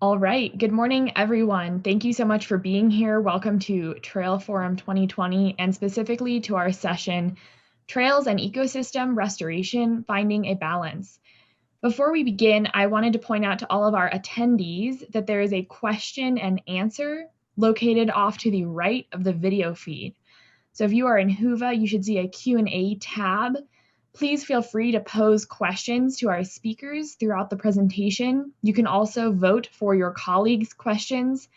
All right. Good morning, everyone. Thank you so much for being here. Welcome to Trail Forum 2020, and specifically to our session, Trails and Ecosystem Restoration, Finding a Balance. Before we begin, I wanted to point out to all of our attendees that there is a question and answer located off to the right of the video feed. So if you are in Whova, you should see a Q&A tab. Please feel free to pose questions to our speakers throughout the presentation. You can also vote for your colleagues' questions.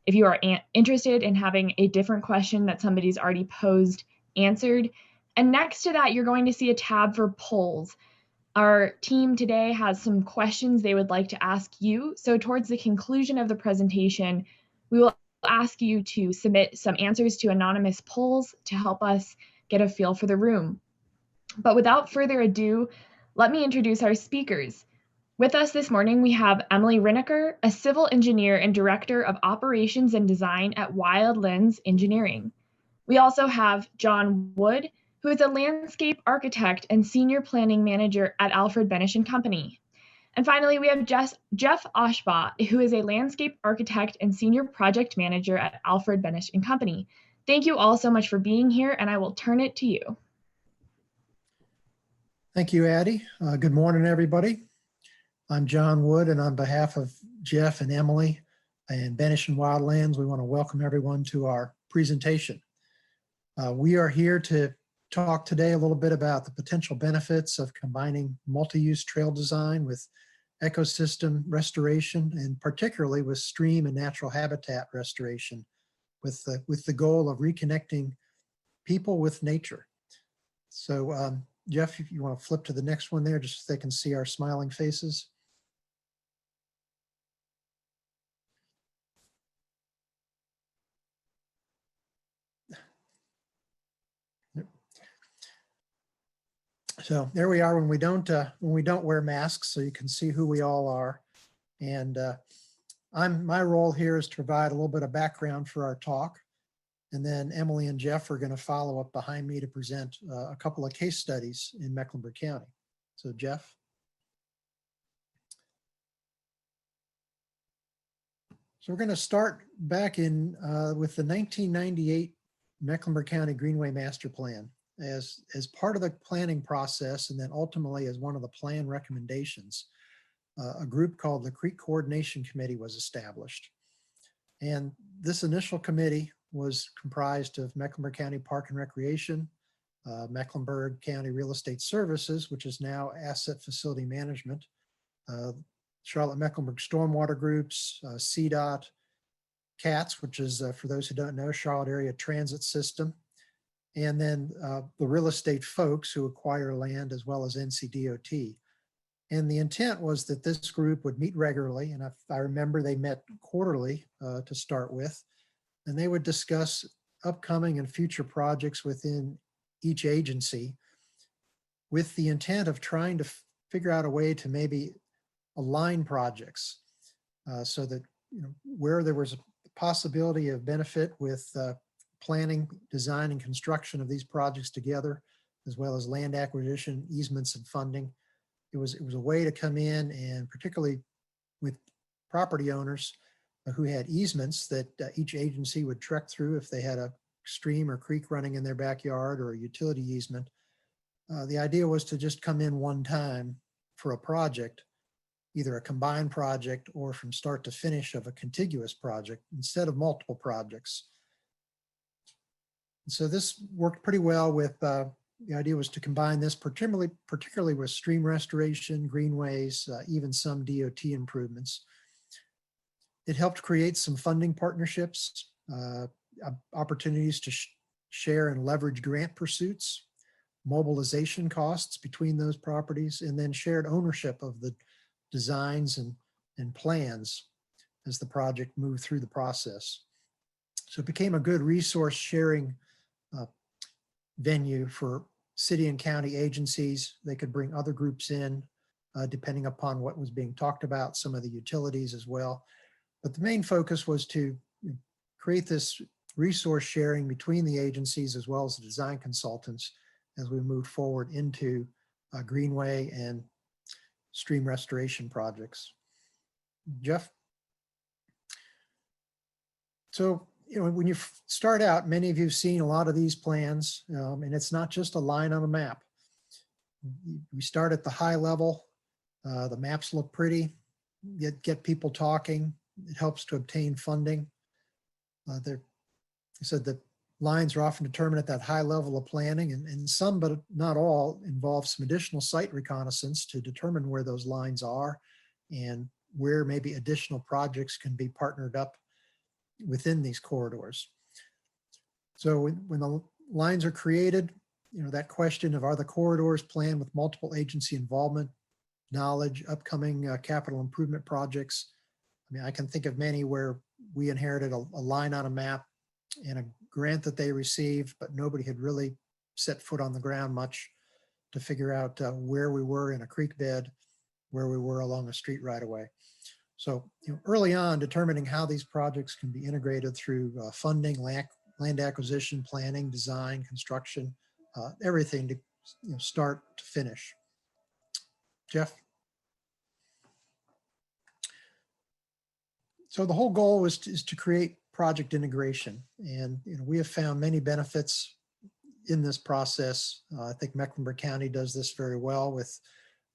If you are interested in having a different question that somebody's already posed answered. And next to that, you're going to see a tab for polls. Our team today has some questions they would like to ask you. So towards the conclusion of the presentation, we will ask you to submit some answers to anonymous polls to help us get a feel for the room. But without further ado, let me introduce our speakers. With us this morning, we have Emily Reinicker, a civil engineer and director of operations and design at Wildlands Engineering. We also have John Wood, who is a landscape architect and senior planning manager at Alfred, Benesch and Company. And finally, we have Jeff Oshbaugh, who is a landscape architect and senior project manager at Alfred, Benesch and Company. Thank you all so much for being here, and I will turn it to you. Thank you, Addie. Good morning, everybody. I'm John Wood, and on behalf of Jeff and Emily and Benesch and Wildlands, we want to welcome everyone to our presentation. We are here to talk today a little bit about the potential benefits of combining multi-use trail design with ecosystem restoration, and particularly with stream and natural habitat restoration, with the goal of reconnecting people with nature. So, Jeff, if you want to flip to the next one there, just so they can see our smiling faces. So there we are when we don't wear masks, so you can see who we all are. And my role here is to provide a little bit of background for our talk. And then Emily and Jeff are going to follow up behind me to present a couple of case studies in Mecklenburg County. So Jeff. So we're going to start back in with the 1998 Mecklenburg County Greenway Master Plan. As part of the planning process, and then ultimately as one of the plan recommendations, a group called the Creek Coordination Committee was established. And this initial committee was comprised of Mecklenburg County Park and Recreation, Mecklenburg County Real Estate Services, which is now Asset Facility Management, Charlotte-Mecklenburg Stormwater Groups, CDOT, CATS, which is, for those who don't know, Charlotte Area Transit System, and then the real estate folks who acquire land, as well as NCDOT. And the intent was that this group would meet regularly, and I remember they met quarterly to start with, and they would discuss upcoming and future projects within each agency with the intent of trying to figure out a way to maybe align projects so that, where there was a possibility of benefit with planning, design, and construction of these projects together, as well as land acquisition, easements, and funding. It was a way to come in, and particularly with property owners who had easements that each agency would trek through if they had a stream or creek running in their backyard or a utility easement. The idea was to just come in one time for a project, either a combined project or from start to finish of a contiguous project instead of multiple projects. So this worked pretty well with, the idea was to combine this particularly with stream restoration, greenways, even some DOT improvements. It helped create some funding partnerships, opportunities to share and leverage grant pursuits, mobilization costs between those properties, and then shared ownership of the designs and plans as the project moved through the process. So it became a good resource sharing venue for city and county agencies. They could bring other groups in depending upon what was being talked about, some of the utilities as well. But the main focus was to create this resource sharing between the agencies as well as the design consultants as we move forward into greenway and stream restoration projects. Jeff? So, when you start out, many of you have seen a lot of these plans, and it's not just a line on a map. We start at the high level. The maps look pretty, get people talking. It helps to obtain funding. I said that lines are often determined at that high level of planning, and some, but not all, involve some additional site reconnaissance to determine where those lines are and where maybe additional projects can be partnered up within these corridors. So when the lines are created, that question of, are the corridors planned with multiple agency involvement, knowledge, upcoming capital improvement projects? I mean, I can think of many where we inherited a line on a map and a grant that they received, but nobody had really set foot on the ground much to figure out where we were in a creek bed, where we were along a street right away. So early on, determining how these projects can be integrated through funding, land acquisition, planning, design, construction, everything to start to finish. Jeff? So the whole goal is to create project integration. And we have found many benefits in this process. I think Mecklenburg County does this very well with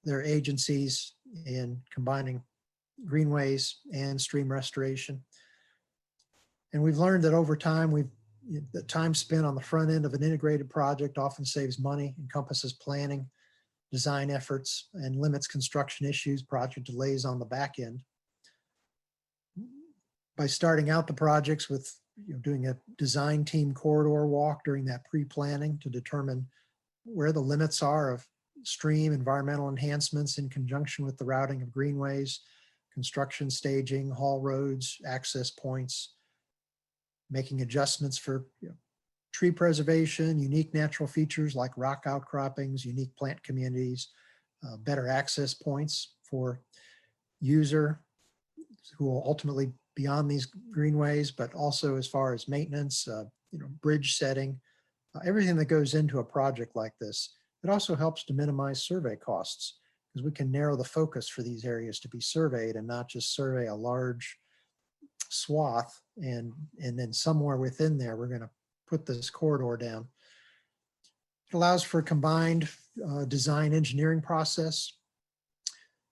their agencies in combining greenways and stream restoration. And we've learned that over time, the time spent on the front end of an integrated project often saves money, encompasses planning, design efforts, and limits construction issues, project delays on the back end. By starting out the projects with doing a design team corridor walk during that pre-planning to determine where the limits are of stream environmental enhancements in conjunction with the routing of greenways, construction staging, haul roads, access points, making adjustments for tree preservation, unique natural features like rock outcroppings, unique plant communities, better access points for user who will ultimately be on these greenways, but also as far as maintenance, bridge setting, everything that goes into a project like this. It also helps to minimize survey costs because we can narrow the focus for these areas to be surveyed and not just survey a large swath and then somewhere within there, we're going to put this corridor down. It allows for a combined design engineering process,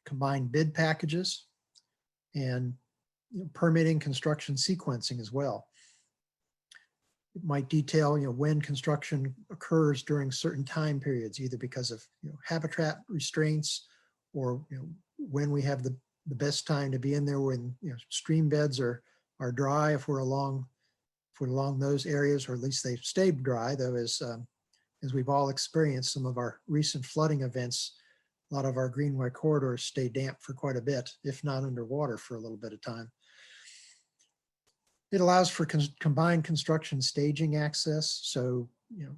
combined bid packages, and permitting construction sequencing as well. It might detail when construction occurs during certain time periods, either because of habitat restraints or when we have the best time to be in there when stream beds are dry if we're along those areas, or at least they've stayed dry, though as we've all experienced some of our recent flooding events, a lot of our greenway corridors stay damp for quite a bit, if not underwater for a little bit of time. It allows for combined construction staging access. So,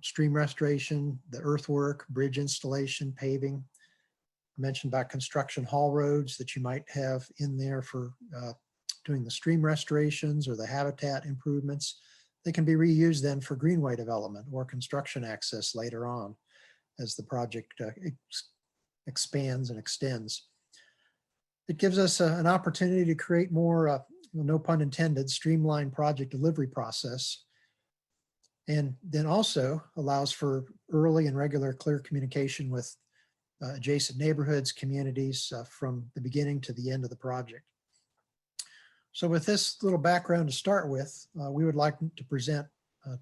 stream restoration, the earthwork, bridge installation, paving. I mentioned about construction haul roads that you might have in there for doing the stream restorations or the habitat improvements. They can be reused then for greenway development or construction access later on as the project expands and extends. It gives us an opportunity to create more no pun intended, streamlined project delivery process. And then also allows for early and regular clear communication with adjacent neighborhoods, communities from the beginning to the end of the project. So with this little background to start with, we would like to present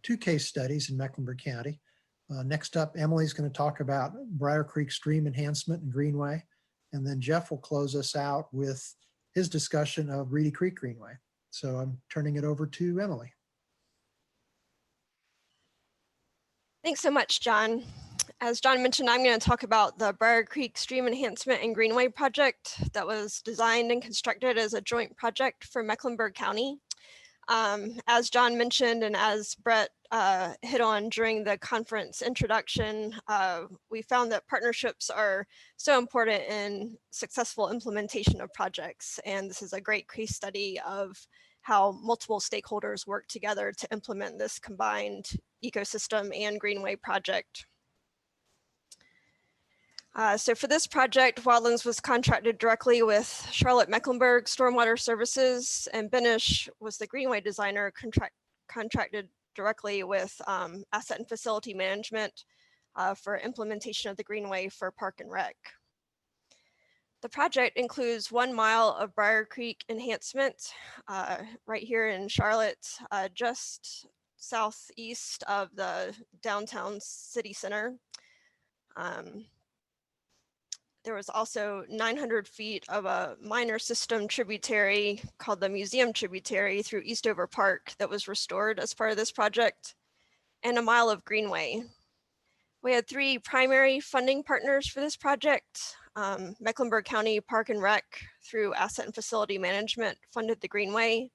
2 case studies in Mecklenburg County. Next up, Emily's going to talk about Briar Creek Stream Enhancement and Greenway. And then Jeff will close us out with his discussion of Reedy Creek Greenway. So I'm turning it over to Emily. Thanks so much, John. As John mentioned, I'm going to talk about the Briar Creek Stream Enhancement and Greenway project that was designed and constructed as a joint project for Mecklenburg County. As John mentioned, and as Brett hit on during the conference introduction, we found that partnerships are so important in successful implementation of projects. And this is a great case study of how multiple stakeholders work together to implement this combined ecosystem and greenway project. So for this project, Wildlands was contracted directly with Charlotte Mecklenburg Stormwater Services, and Benesch was the Greenway designer contracted directly with Asset and Facility Management for implementation of the Greenway for Park and Rec. The project includes 1 mile of Briar Creek enhancement right here in Charlotte, just southeast of the downtown city center. There was also 900 feet of a minor system tributary called the Museum Tributary through Eastover Park that was restored as part of this project, and 1 mile of Greenway. We had 3 primary funding partners for this project. Mecklenburg County Park and Rec through Asset and Facility Management funded the Greenway.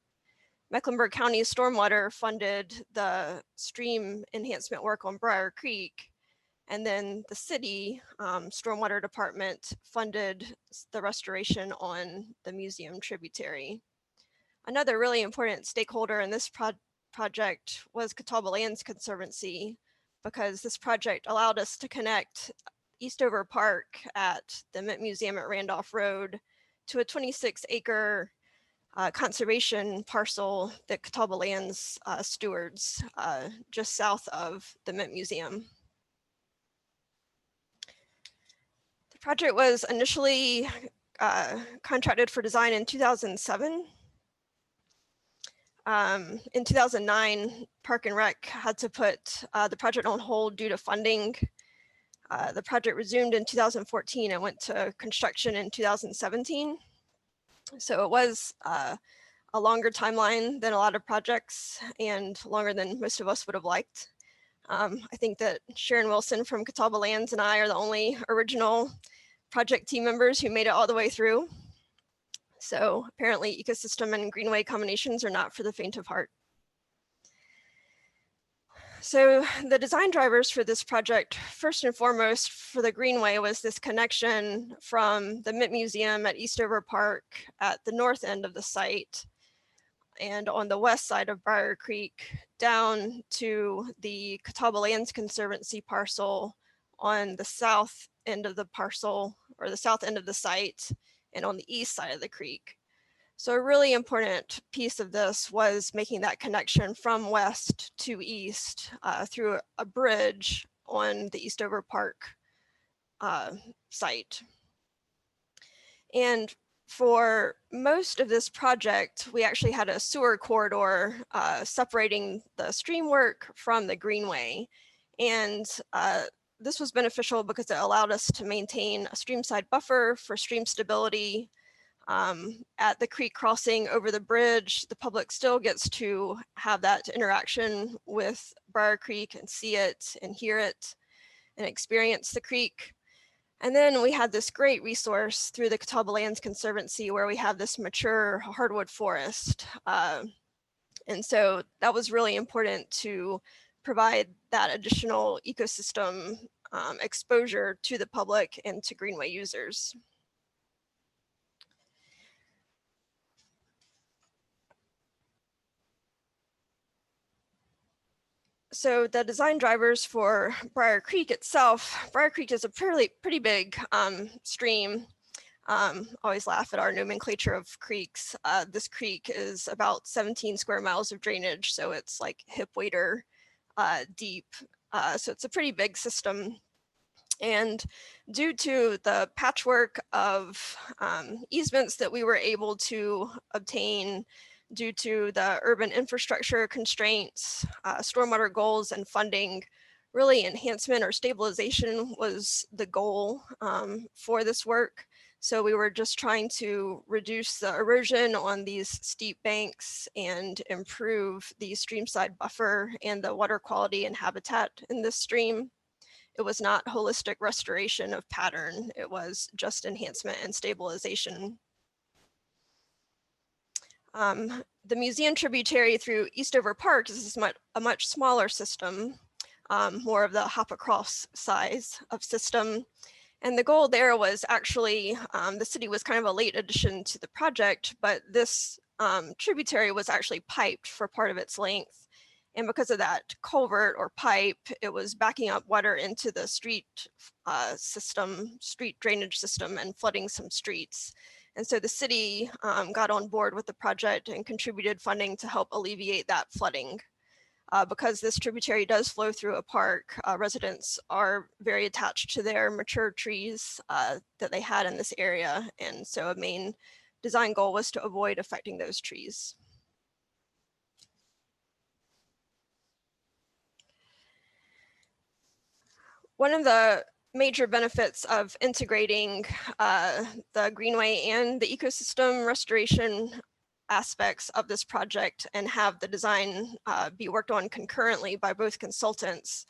Mecklenburg County Stormwater funded the stream enhancement work on Briar Creek. And then the city stormwater department funded the restoration on the museum tributary. Another really important stakeholder in this project was Catawba Lands Conservancy, because this project allowed us to connect Eastover Park at the Mint Museum at Randolph Road to a 26-acre conservation parcel that Catawba Lands stewards just south of the Mint Museum. The project was initially contracted for design in 2007. In 2009, Park and Rec had to put the project on hold due to funding. The project resumed in 2014 and went to construction in 2017. So it was a longer timeline than a lot of projects and longer than most of us would have liked. I think that Sharon Wilson from Catawba Lands and I are the only original project team members who made it all the way through. So apparently ecosystem and greenway combinations are not for the faint of heart. So the design drivers for this project, first and foremost for the Greenway, was this connection from the Mint Museum at Eastover Park at the north end of the site and on the west side of Briar Creek down to the Catawba Lands Conservancy parcel on the south end of the parcel, or the south end of the site, and on the east side of the creek. So a really important piece of this was making that connection from west to east through a bridge on the Eastover Park site. And for most of this project, we actually had a sewer corridor separating the stream work from the Greenway. And this was beneficial because it allowed us to maintain a streamside buffer for stream stability. At the creek crossing over the bridge, the public still gets to have that interaction with Briar Creek and see it and hear it and experience the creek. And then we had this great resource through the Catawba Lands Conservancy where we have this mature hardwood forest. And so that was really important to provide that additional ecosystem exposure to the public and to Greenway users. So the design drivers for Briar Creek itself, Briar Creek is a pretty big stream. Always laugh at our nomenclature of creeks. This creek is about 17 square miles of drainage, so it's like hip waiter deep. So it's a pretty big system. And due to the patchwork of easements that we were able to obtain due to the urban infrastructure constraints, stormwater goals and funding, really enhancement or stabilization was the goal for this work. So we were just trying to reduce the erosion on these steep banks and improve the streamside buffer and the water quality and habitat in this stream. It was not holistic restoration of pattern. It was just enhancement and stabilization. The museum tributary through Eastover Park is a much smaller system, more of the hop across size of system. And the goal there was actually, the city was kind of a late addition to the project, but this tributary was actually piped for part of its length. And because of that culvert or pipe, it was backing up water into the street drainage system and flooding some streets. And so the city got on board with the project and contributed funding to help alleviate that flooding. Because this tributary does flow through a park, residents are very attached to their mature trees that they had in this area. And so a main design goal was to avoid affecting those trees. One of the major benefits of integrating the Greenway and the ecosystem restoration aspects of this project and have the design be worked on concurrently by both consultants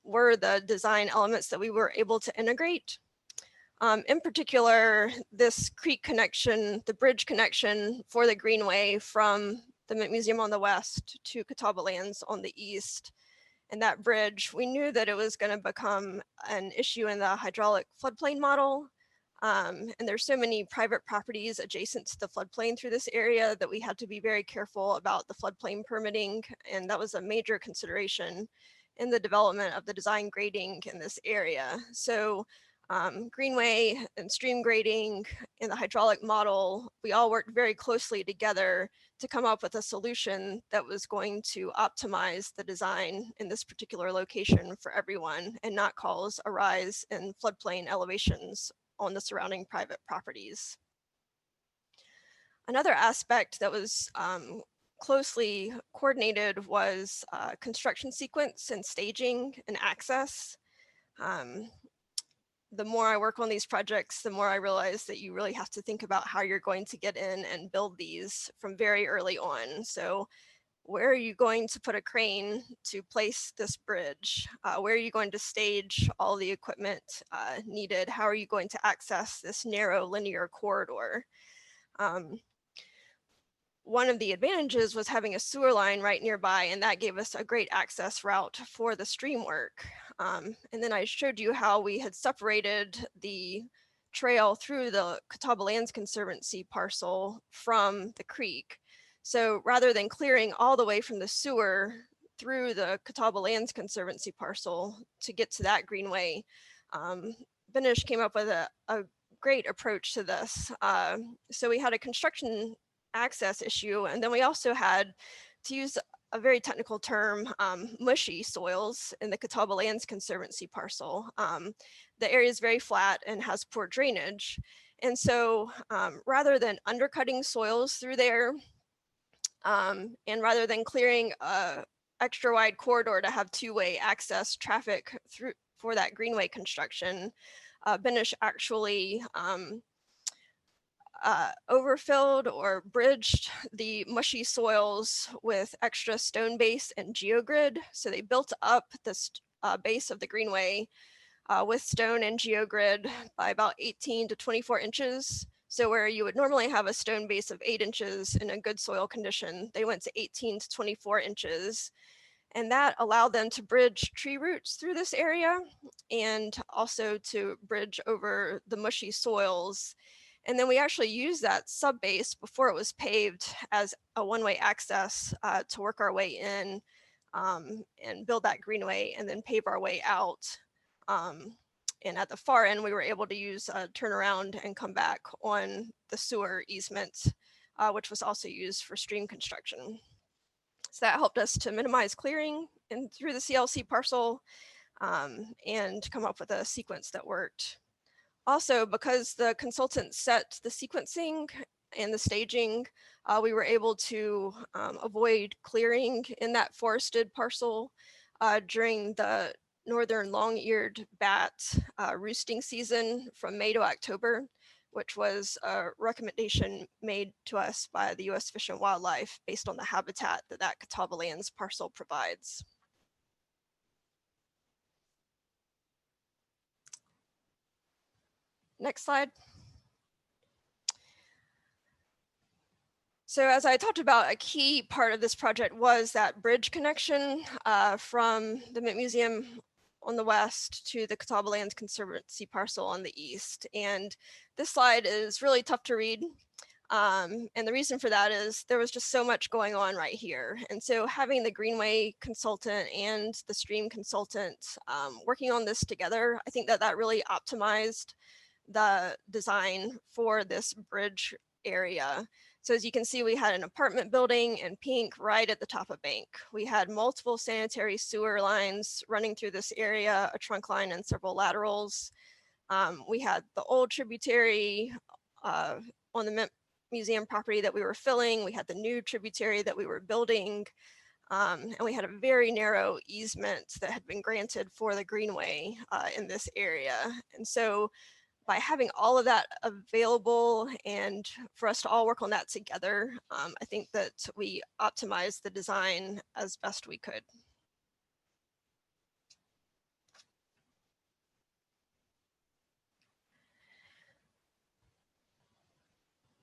were the design elements that we were able to integrate. In particular, this creek connection, the bridge connection for the Greenway from the Museum on the west to Catawba Lands on the east. And that bridge, we knew that it was going to become an issue in the hydraulic floodplain model. And there's so many private properties adjacent to the floodplain through this area that we had to be very careful about the floodplain permitting. And that was a major consideration in the development of the design grading in this area. So Greenway and stream grading and the hydraulic model, we all worked very closely together to come up with a solution that was going to optimize the design in this particular location for everyone and not cause a rise in floodplain elevations on the surrounding private properties. Another aspect that was closely coordinated was construction sequence and staging and access. The more I work on these projects, the more I realize that you really have to think about how you're going to get in and build these from very early on. So where are you going to put a crane to place this bridge? Where are you going to stage all the equipment needed? How are you going to access this narrow linear corridor? One of the advantages was having a sewer line right nearby, and that gave us a great access route for the stream work. And then I showed you how we had separated the trail through the Catawba Lands Conservancy parcel from the creek. So rather than clearing all the way from the sewer through the Catawba Lands Conservancy parcel to get to that greenway, Benesch came up with a great approach to this. So we had a construction access issue, and then we also had, to use a very technical term, mushy soils in the Catawba Lands Conservancy parcel. The area is very flat and has poor drainage. And so rather than undercutting soils through there, and rather than clearing a extra wide corridor to have two-way access traffic through for that greenway construction, Benesch actually overfilled or bridged the mushy soils with extra stone base and geogrid. So they built up this base of the greenway with stone and geogrid by about 18 to 24 inches. So where you would normally have a stone base of 8 inches in a good soil condition, they went to 18 to 24 inches. And that allowed them to bridge tree roots through this area and also to bridge over the mushy soils. And then we actually used that subbase before it was paved as a one-way access to work our way in and build that greenway and then pave our way out. And at the far end, we were able to use a turnaround and come back on the sewer easement, which was also used for stream construction. So that helped us to minimize clearing and through the CLC parcel and come up with a sequence that worked. Also, because the consultant set the sequencing and the staging, we were able to avoid clearing in that forested parcel during the northern long-eared bat roosting season from May to October, which was a recommendation made to us by the U.S. Fish and Wildlife based on the habitat that that Catawba Lands parcel provides. Next slide. So as I talked about, a key part of this project was that bridge connection from the Museum on the west to the Catawba Lands Conservancy parcel on the east. And this slide is really tough to read. And the reason for that is there was just so much going on right here. And so having the Greenway consultant and the stream consultant working on this together, I think that that really optimized the design for this bridge area. So as you can see, we had an apartment building in pink right at the top of Bank. We had multiple sanitary sewer lines running through this area, a trunk line and several laterals. We had the old tributary on the museum property that we were filling. We had the new tributary that we were building. And we had a very narrow easement that had been granted for the Greenway in this area. And so by having all of that available and for us to all work on that together, I think that we optimized the design as best we could.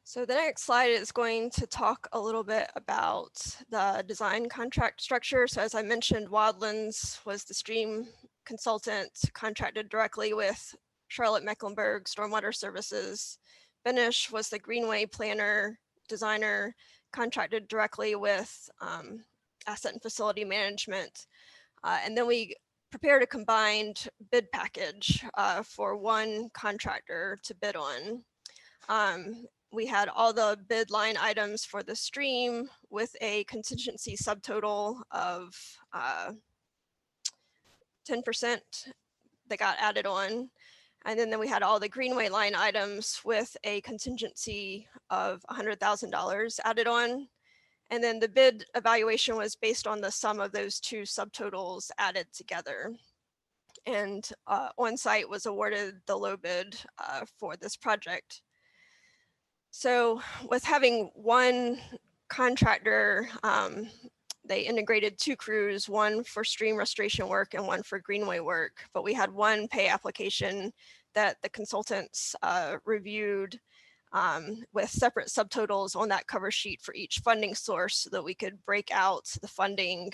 So the next slide is going to talk a little bit about the design contract structure. So as I mentioned, Wildlands was the stream consultant contracted directly with Charlotte Mecklenburg Stormwater Services. Benesch was the Greenway planner, designer, contracted directly with asset and facility management. And then we prepared a combined bid package for one contractor to bid on. We had all the bid line items for the stream with a contingency subtotal of 10% that got added on. And then we had all the Greenway line items with a contingency of $100,000 added on. And then the bid evaluation was based on the sum of those two subtotals added together. And On-Site was awarded the low bid for this project. So with having one contractor, they integrated two crews, one for stream restoration work and one for Greenway work, but we had one pay application that the consultants reviewed with separate subtotals on that cover sheet for each funding source so that we could break out the funding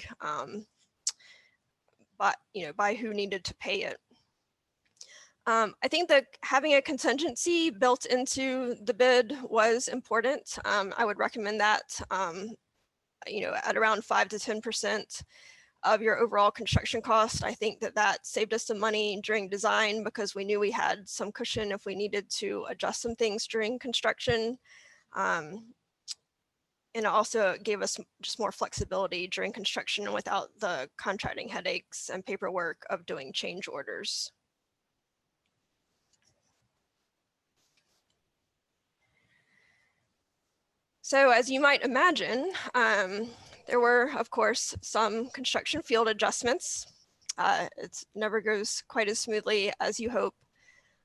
by who needed to pay it. I think that having a contingency built into the bid was important. I would recommend that at around 5 to 10% of your overall construction cost. I think that that saved us some money during design because we knew we had some cushion if we needed to adjust some things during construction. And it also gave us just more flexibility during construction without the contracting headaches and paperwork of doing change orders. So as you might imagine, there were, of course, some construction field adjustments. It never goes quite as smoothly as you hope.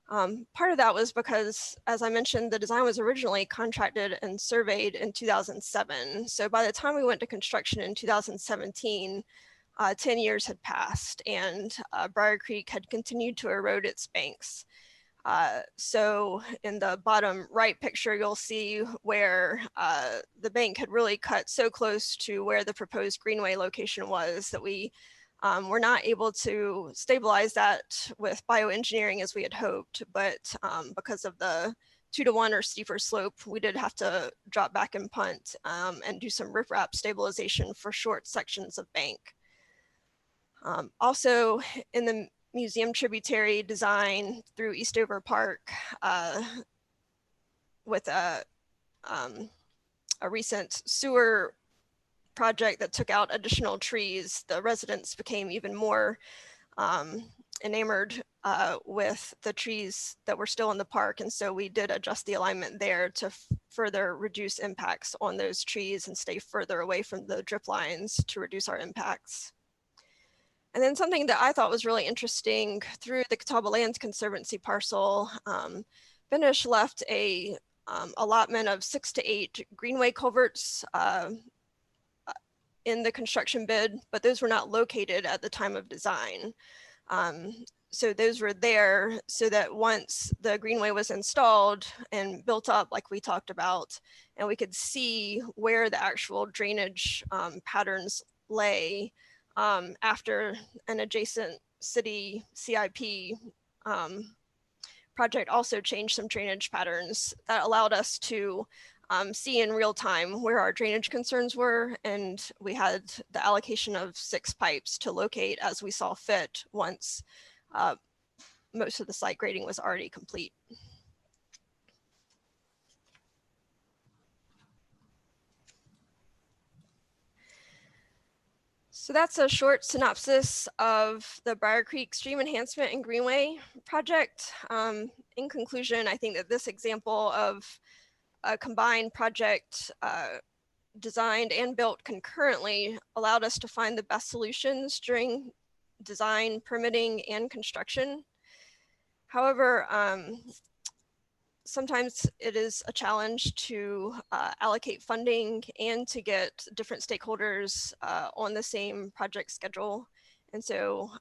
Part of that was because, as I mentioned, the design was originally contracted and surveyed in 2007. So by the time we went to construction in 2017, 10 years had passed and Briar Creek had continued to erode its banks. So in the bottom right picture, you'll see where the bank had really cut so close to where the proposed Greenway location was that we were not able to stabilize that with bioengineering as we had hoped, but because of the 2-to-1 or steeper slope, we did have to drop back and punt and do some riprap stabilization for short sections of bank. Also in the museum tributary design through Eastover Park with a recent sewer project that took out additional trees, the residents became even more enamored with the trees that were still in the park. And so we did adjust the alignment there to further reduce impacts on those trees and stay further away from the drip lines to reduce our impacts. And then something that I thought was really interesting through the Catawba Lands Conservancy parcel, Benesch left a allotment of 6 to 8 Greenway culverts in the construction bid, but those were not located at the time of design. So those were there so that once the Greenway was installed and built up like we talked about, and we could see where the actual drainage patterns lay, after an adjacent city CIP project also changed some drainage patterns that allowed us to see in real time where our drainage concerns were. And we had the allocation of 6 pipes to locate as we saw fit once most of the site grading was already complete. So that's a short synopsis of the Briar Creek Stream Enhancement and Greenway project. In conclusion, I think that this example of a combined project designed and built concurrently allowed us to find the best solutions during design, permitting, and construction. However, sometimes it is a challenge to allocate funding and to get different stakeholders on the same project schedule. And so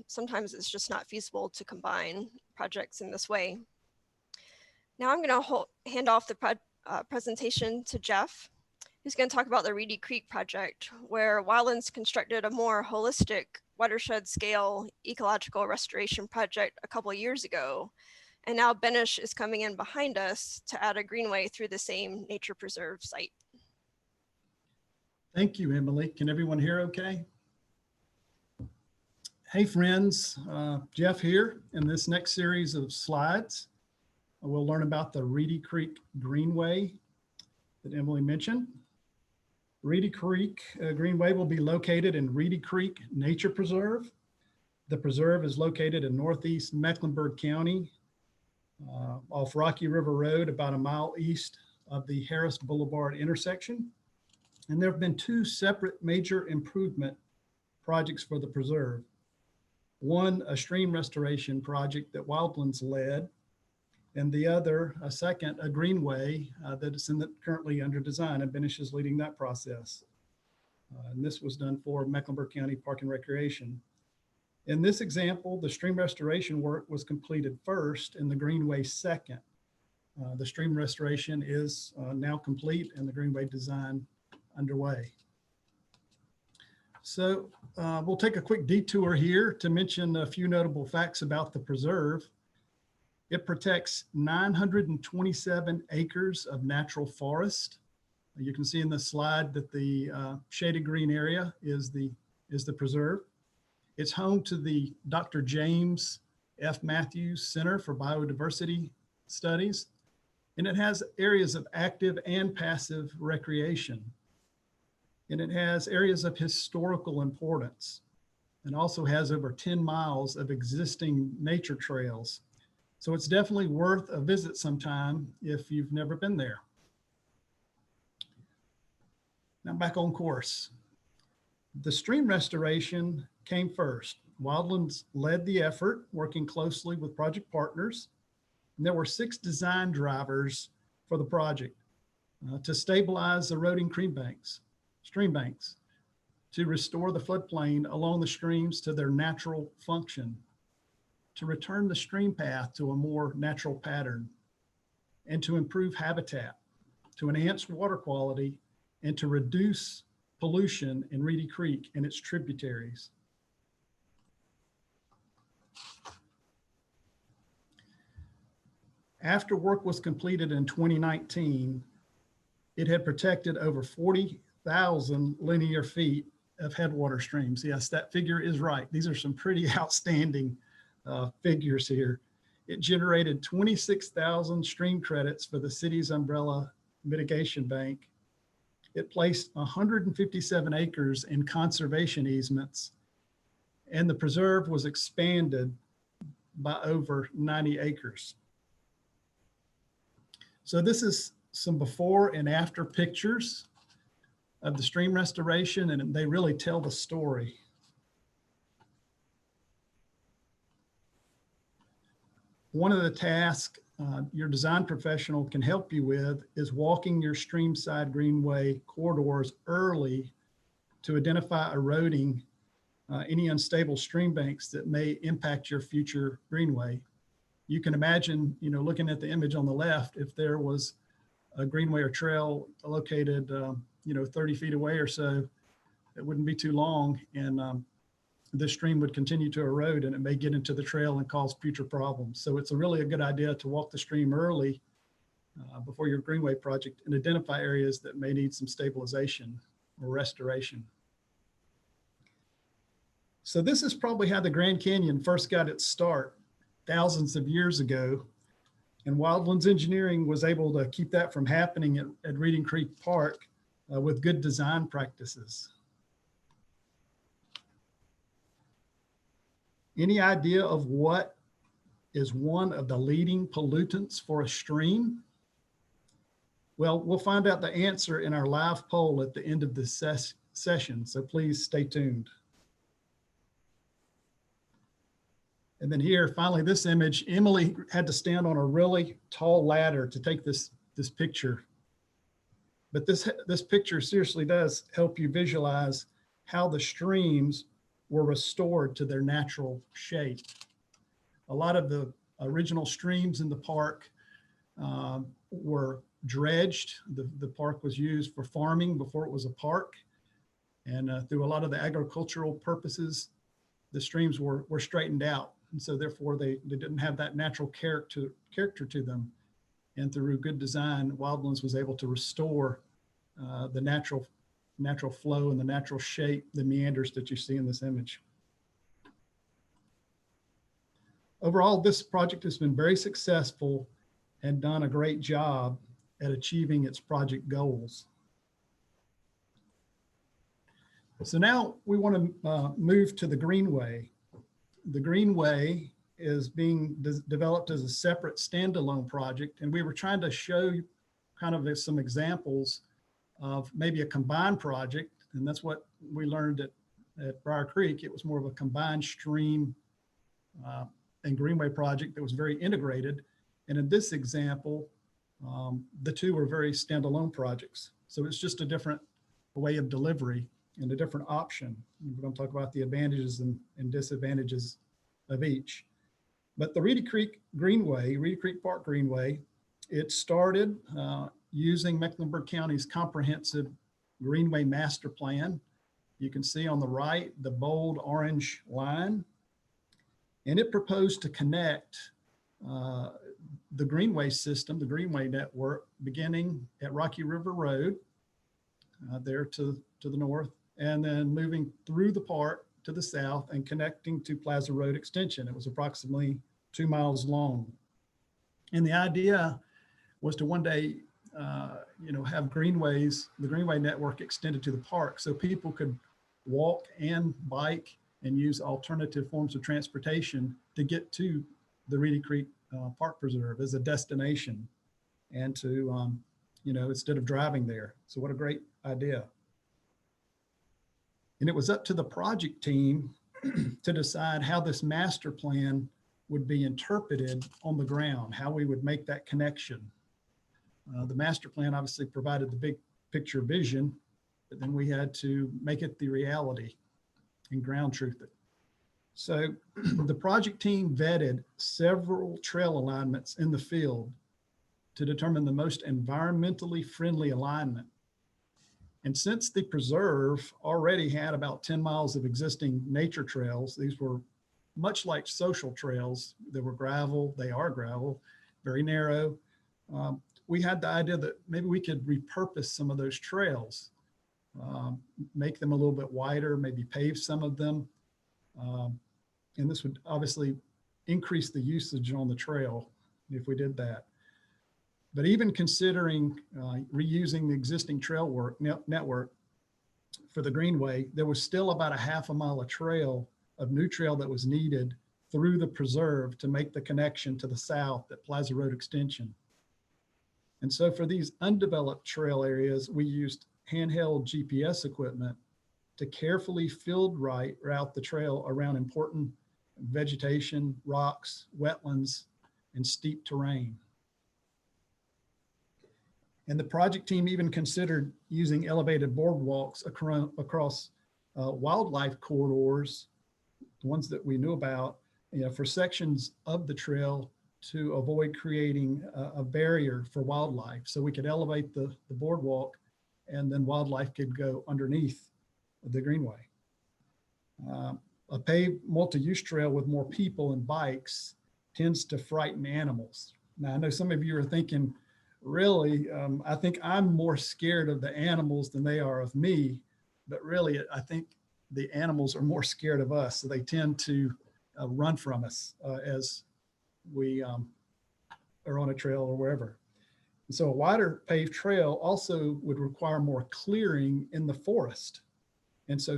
sometimes it's just not feasible to combine projects in this way. Now I'm going to hand off the presentation to Jeff, who's going to talk about the Reedy Creek project, where Wildlands constructed a more holistic watershed scale ecological restoration project a couple of years ago. And now Benesch is coming in behind us to add a greenway through the same nature preserve site. Thank you, Emily. Can everyone hear okay? Hey friends, Jeff here. In this next series of slides, we'll learn about the Reedy Creek Greenway that Emily mentioned. Reedy Creek Greenway will be located in Reedy Creek Nature Preserve. The preserve is located in northeast Mecklenburg County, off Rocky River Road, about a mile east of the Harris Boulevard intersection. And there have been 2 separate major improvement projects for the preserve. One, a stream restoration project that Wildlands led, and the other, a second, a greenway that is currently under design, and Benesch is leading that process. And this was done for Mecklenburg County Park and Recreation. In this example, the stream restoration work was completed first and the greenway second. The stream restoration is now complete and the greenway design underway. So we'll take a quick detour here to mention a few notable facts about the preserve. It protects 927 acres of natural forest. You can see in the slide that the shaded green area is the preserve. It's home to the Dr. James F. Matthews Center for Biodiversity Studies, and it has areas of active and passive recreation. And it has areas of historical importance, and also has over 10 miles of existing nature trails. So it's definitely worth a visit sometime if you've never been there. Now back on course. The stream restoration came first. Wildlands led the effort, working closely with project partners. And there were 6 design drivers for the project to stabilize eroding stream banks, to restore the floodplain along the streams to their natural function, to return the stream path to a more natural pattern, and to improve habitat, to enhance water quality, and to reduce pollution in Reedy Creek and its tributaries. After work was completed in 2019, it had protected over 40,000 linear feet of headwater streams. Yes, that figure is right. These are some pretty outstanding figures here. It generated 26,000 stream credits for the city's umbrella mitigation bank. It placed 157 acres in conservation easements, and the preserve was expanded by over 90 acres. So this is some before and after pictures of the stream restoration, and they really tell the story. One of the tasks your design professional can help you with is walking your streamside greenway corridors early to identify eroding any unstable stream banks that may impact your future greenway. You can imagine, looking at the image on the left, if there was a greenway or trail located, 30 feet away or so, it wouldn't be too long, and this stream would continue to erode, and it may get into the trail and cause future problems. So it's really a good idea to walk the stream early before your greenway project and identify areas that may need some stabilization or restoration. So this is probably how the Grand Canyon first got its start thousands of years ago. And Wildlands Engineering was able to keep that from happening at Reedy Creek Park with good design practices. Any idea of what is one of the leading pollutants for a stream? Well, we'll find out the answer in our live poll at the end of this session, so please stay tuned. And then here, finally, this image, Emily had to stand on a really tall ladder to take this picture. But this picture seriously does help you visualize how the streams were restored to their natural shape. A lot of the original streams in the park were dredged. The park was used for farming before it was a park. And through a lot of the agricultural purposes, the streams were straightened out. And so therefore they didn't have that natural character to them. And through good design, Wildlands was able to restore the natural flow and the natural shape, the meanders that you see in this image. Overall, this project has been very successful and done a great job at achieving its project goals. So now we want to move to the Greenway. The Greenway is being developed as a separate standalone project, and we were trying to show kind of some examples of maybe a combined project, and that's what we learned at Briar Creek. It was more of a combined stream and Greenway project that was very integrated. And in this example, the two were very standalone projects. So it's just a different way of delivery and a different option. We're going to talk about the advantages and disadvantages of each. But the Reedy Creek Greenway, Reedy Creek Park Greenway, it started using Mecklenburg County's comprehensive Greenway master plan. You can see on the right, the bold orange line. And it proposed to connect the Greenway system, the Greenway network, beginning at Rocky River Road, there to the north, and then moving through the park to the south and connecting to Plaza Road Extension. It was approximately 2 miles long. And the idea was to one day, have greenways, the Greenway network extended to the park so people could walk and bike and use alternative forms of transportation to get to the Reedy Creek Park Preserve as a destination and to, instead of driving there. So what a great idea. And it was up to the project team to decide how this master plan would be interpreted on the ground, how we would make that connection. The master plan obviously provided the big picture vision, but then we had to make it the reality and ground truth it. So the project team vetted several trail alignments in the field to determine the most environmentally friendly alignment. And since the preserve already had about 10 miles of existing nature trails, these were much like social trails. They were gravel, they are gravel, very narrow. We had the idea that maybe we could repurpose some of those trails, make them a little bit wider, maybe pave some of them. And this would obviously increase the usage on the trail if we did that. But even considering reusing the existing trail network for the Greenway, there was still about a half a mile of trail, of new trail that was needed through the preserve to make the connection to the south at Plaza Road Extension. And so for these undeveloped trail areas, we used handheld GPS equipment to carefully field route the trail around important vegetation, rocks, wetlands, and steep terrain. And the project team even considered using elevated boardwalks across wildlife corridors, the ones that we knew about, for sections of the trail to avoid creating a barrier for wildlife. So we could elevate the boardwalk and then wildlife could go underneath the Greenway. A paved multi-use trail with more people and bikes tends to frighten animals. Now, I know some of you are thinking, really, I think I'm more scared of the animals than they are of me, but really I think the animals are more scared of us. So they tend to run from us as we are on a trail or wherever. And so a wider paved trail also would require more clearing in the forest. And so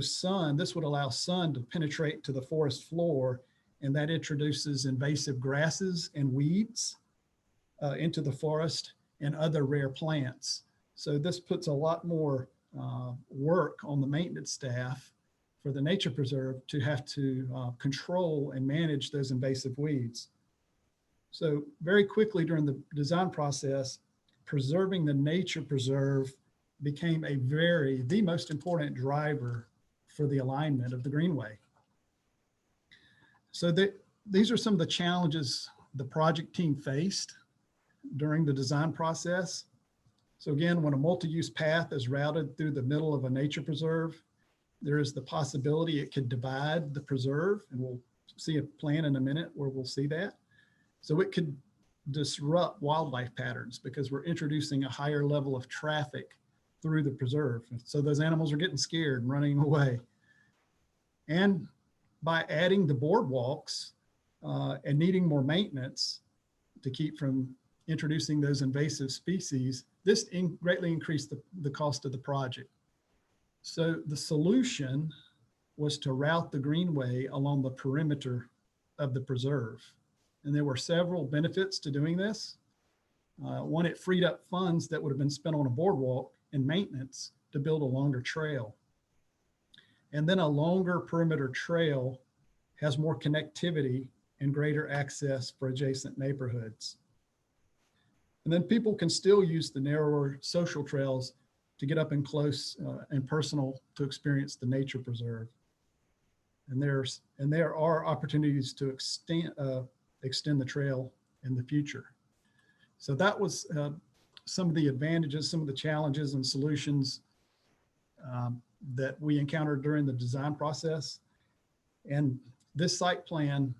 this would allow sun to penetrate to the forest floor, and that introduces invasive grasses and weeds into the forest and other rare plants. So this puts a lot more work on the maintenance staff for the nature preserve to have to control and manage those invasive weeds. So very quickly during the design process, preserving the nature preserve became the most important driver for the alignment of the Greenway. So these are some of the challenges the project team faced during the design process. So again, when a multi-use path is routed through the middle of a nature preserve, there is the possibility it could divide the preserve, and we'll see a plan in a minute where we'll see that. So it could disrupt wildlife patterns because we're introducing a higher level of traffic through the preserve. So those animals are getting scared and running away. And by adding the boardwalks and needing more maintenance to keep from introducing those invasive species, this greatly increased the cost of the project. So the solution was to route the Greenway along the perimeter of the preserve. And there were several benefits to doing this. One, it freed up funds that would have been spent on a boardwalk and maintenance to build a longer trail. And then a longer perimeter trail has more connectivity and greater access for adjacent neighborhoods. And then people can still use the narrower social trails to get up and close and personal to experience the nature preserve. And there are opportunities to extend the trail in the future. So that was some of the advantages, some of the challenges and solutions that we encountered during the design process. And this site plan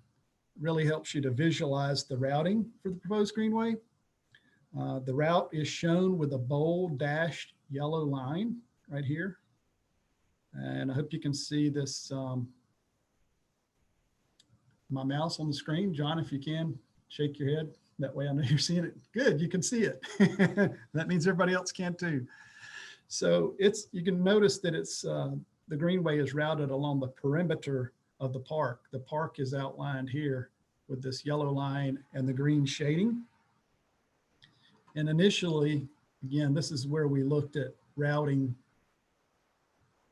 really helps you to visualize the routing for the proposed Greenway. The route is shown with a bold dashed yellow line right here. And I hope you can see this, my mouse on the screen. John, if you can, shake your head. That way I know you're seeing it. Good, you can see it. That means everybody else can too. So you can notice that the Greenway is routed along the perimeter of the park. The park is outlined here with this yellow line and the green shading. And initially, again, this is where we looked at routing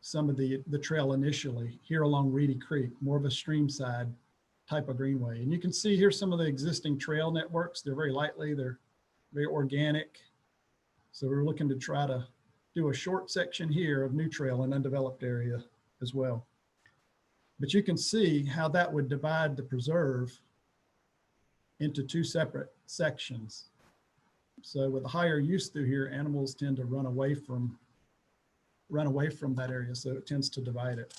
some of the trail initially here along Reedy Creek, more of a streamside type of Greenway. And you can see here some of the existing trail networks. They're very lightly, they're very organic. So we're looking to try to do a short section here of new trail in undeveloped area as well. But you can see how that would divide the preserve into two separate sections. So with a higher use through here, animals tend to run away from that area. So it tends to divide it.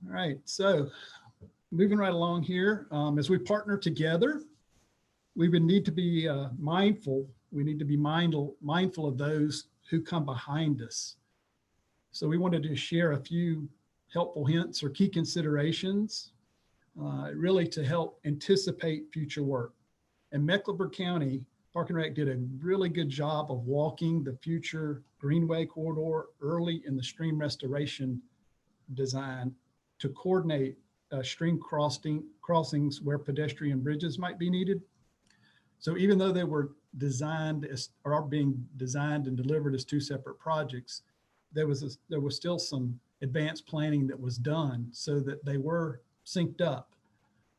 All right, so moving right along here, as we partner together, we would need to be mindful. We need to be mindful of those who come behind us. So we wanted to share a few helpful hints or key considerations, really to help anticipate future work. In Mecklenburg County, Park and Rec did a really good job of walking the future Greenway corridor early in the stream restoration design to coordinate stream crossings where pedestrian bridges might be needed. So even though they were designed or are being designed and delivered as two separate projects, there was still some advanced planning that was done so that they were synced up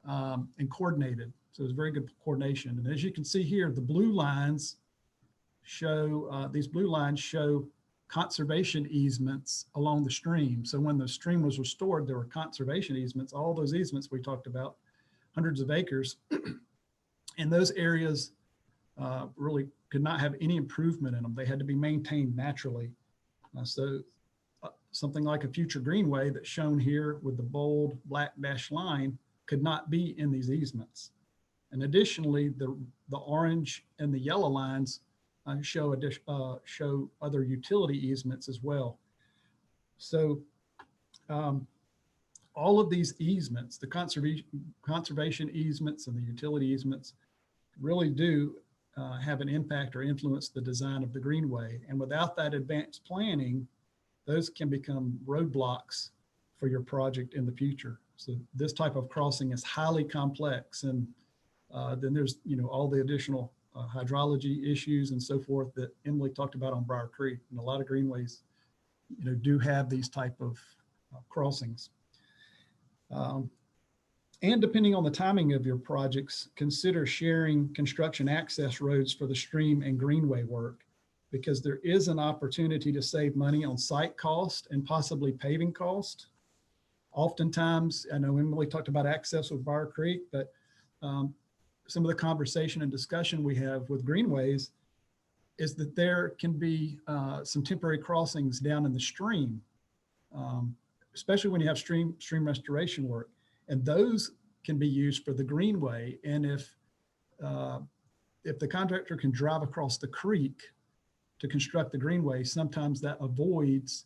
and coordinated. So it was very good coordination. And as you can see here, the blue lines show, these blue lines show conservation easements along the stream. So when the stream was restored, there were conservation easements, all those easements we talked about, hundreds of acres. And those areas really could not have any improvement in them. They had to be maintained naturally. Something like a future Greenway that's shown here with the bold black dashed line could not be in these easements. And additionally, the orange and the yellow lines show other utility easements as well. So all of these easements, the conservation easements and the utility easements, really do have an impact or influence the design of the greenway. And without that advanced planning, those can become roadblocks for your project in the future. So this type of crossing is highly complex. And then there's, all the additional hydrology issues and so forth that Emily talked about on Briar Creek. And a lot of greenways, do have these type of crossings. And depending on the timing of your projects, consider sharing construction access roads for the stream and greenway work, because there is an opportunity to save money on site cost and possibly paving cost. Oftentimes, I know Emily talked about access with Briar Creek, but some of the conversation and discussion we have with greenways is that there can be some temporary crossings down in the stream, especially when you have stream restoration work. And those can be used for the greenway. And if the contractor can drive across the creek to construct the greenway, sometimes that avoids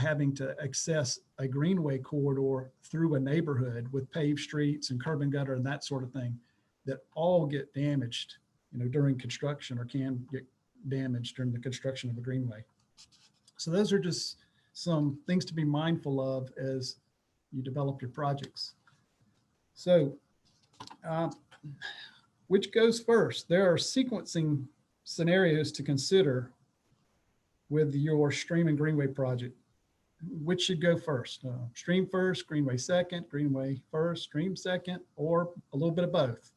having to access a greenway corridor through a neighborhood with paved streets and curb and gutter and that sort of thing that all get damaged, during construction, or can get damaged during the construction of a greenway. So those are just some things to be mindful of as you develop your projects. So which goes first? There are sequencing scenarios to consider with your stream and greenway project. Which should go first? Stream first, greenway second, greenway first, stream second, or a little bit of both.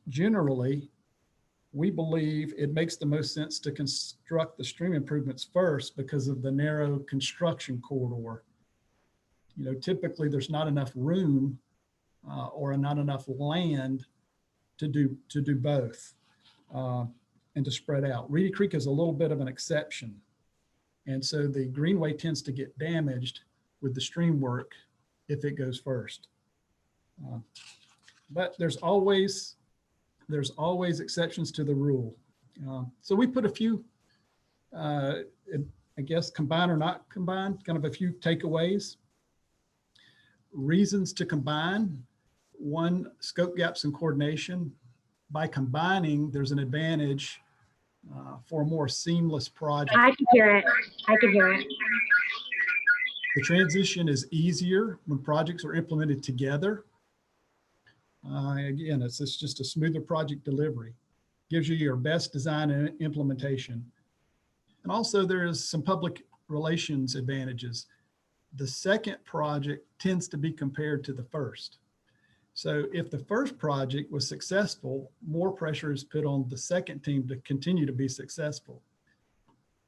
Generally, we believe it makes the most sense to construct the stream improvements first because of the narrow construction corridor. Typically there's not enough room or not enough land to do both and to spread out. Reedy Creek is a little bit of an exception. And so the greenway tends to get damaged with the stream work if it goes first. But there's always exceptions to the rule. So we put a few, I guess, combine or not combine, kind of a few takeaways. Reasons to combine: one, scope gaps and coordination. By combining, there's an advantage for a more seamless project. I can hear it. I can hear it. The transition is easier when projects are implemented together. Again, it's just a smoother project delivery. Gives you your best design and implementation. And also there is some public relations advantages. The second project tends to be compared to the first. So if the first project was successful, more pressure is put on the second team to continue to be successful.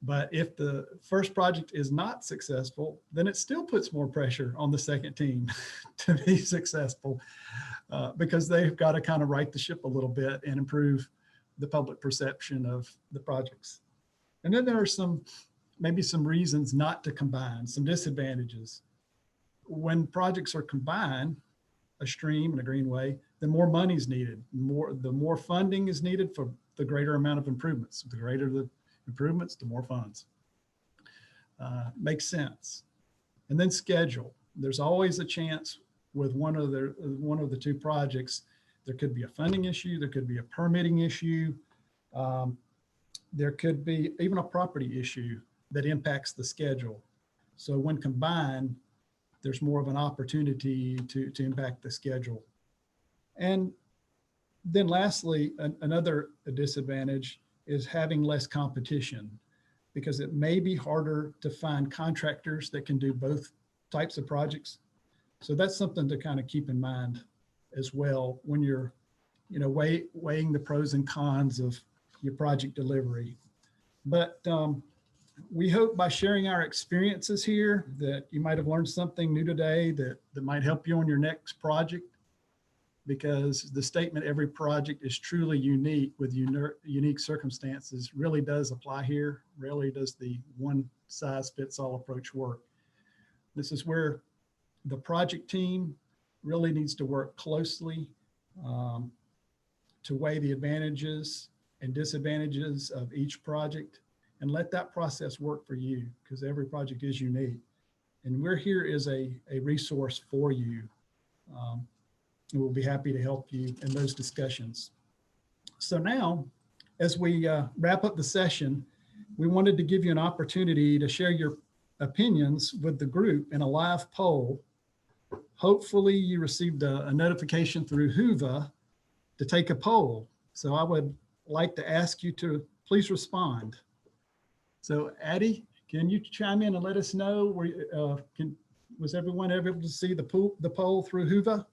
But if the first project is not successful, then it still puts more pressure on the second team to be successful because they've got to kind of right the ship a little bit and improve the public perception of the projects. And then there are maybe some reasons not to combine, some disadvantages. When projects are combined, a stream and a greenway, then more money is needed. The more funding is needed for the greater amount of improvements. The greater the improvements, the more funds. Makes sense. And then schedule. There's always a chance with one of the two projects. There could be a funding issue. There could be a permitting issue. There could be even a property issue that impacts the schedule. So when combined, there's more of an opportunity to impact the schedule. And then lastly, another disadvantage is having less competition, because it may be harder to find contractors that can do both types of projects. So that's something to kind of keep in mind as well when you're, weighing the pros and cons of your project delivery. But we hope by sharing our experiences here that you might have learned something new today that might help you on your next project, because the statement, every project is truly unique with unique circumstances, really does apply here. Rarely does the one size fits all approach work. This is where the project team really needs to work closely to weigh the advantages and disadvantages of each project and let that process work for you, because every project is unique. And we're here as a resource for you. And we'll be happy to help you in those discussions. So now, as we wrap up the session, we wanted to give you an opportunity to share your opinions with the group in a live poll. Hopefully you received a notification through Whova to take a poll. So I would like to ask you to please respond. So Addie, can you chime in and let us know, was everyone ever able to see the poll through Whova?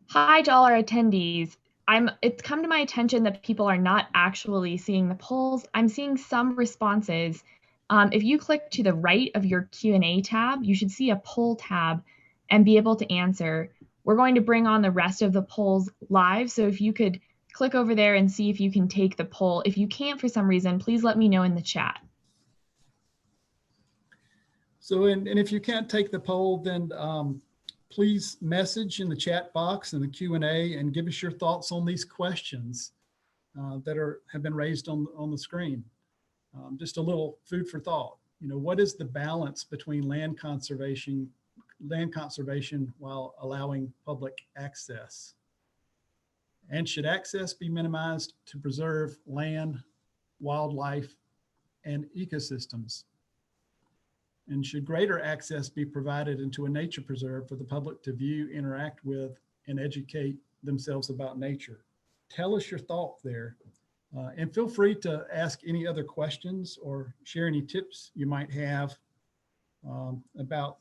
Hi to all our attendees. It's come to my attention that people are not actually seeing the polls. I'm seeing some responses. If you click to the right of your Q&A tab, you should see a poll tab and be able to answer. We're going to bring on the rest of the polls live, so if you could click over there and see if you can take the poll. If you can't for some reason, please let me know in the chat. So, and if you can't take the poll, then please message in the chat box and the Q&A and give us your thoughts on these questions that have been raised on the screen. Just a little food for thought. You know, what is the balance between land conservation while allowing public access? And should access be minimized to preserve land, wildlife, and ecosystems? And should greater access be provided into a nature preserve for the public to view, interact with, and educate themselves about nature? Tell us your thought there. And feel free to ask any other questions or share any tips you might have about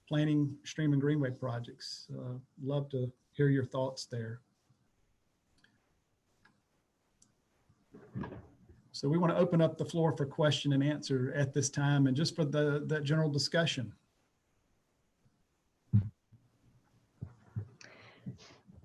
planning stream and greenway projects. Love to hear your thoughts there. So we want to open up the floor for question and answer at this time, and just for that general discussion.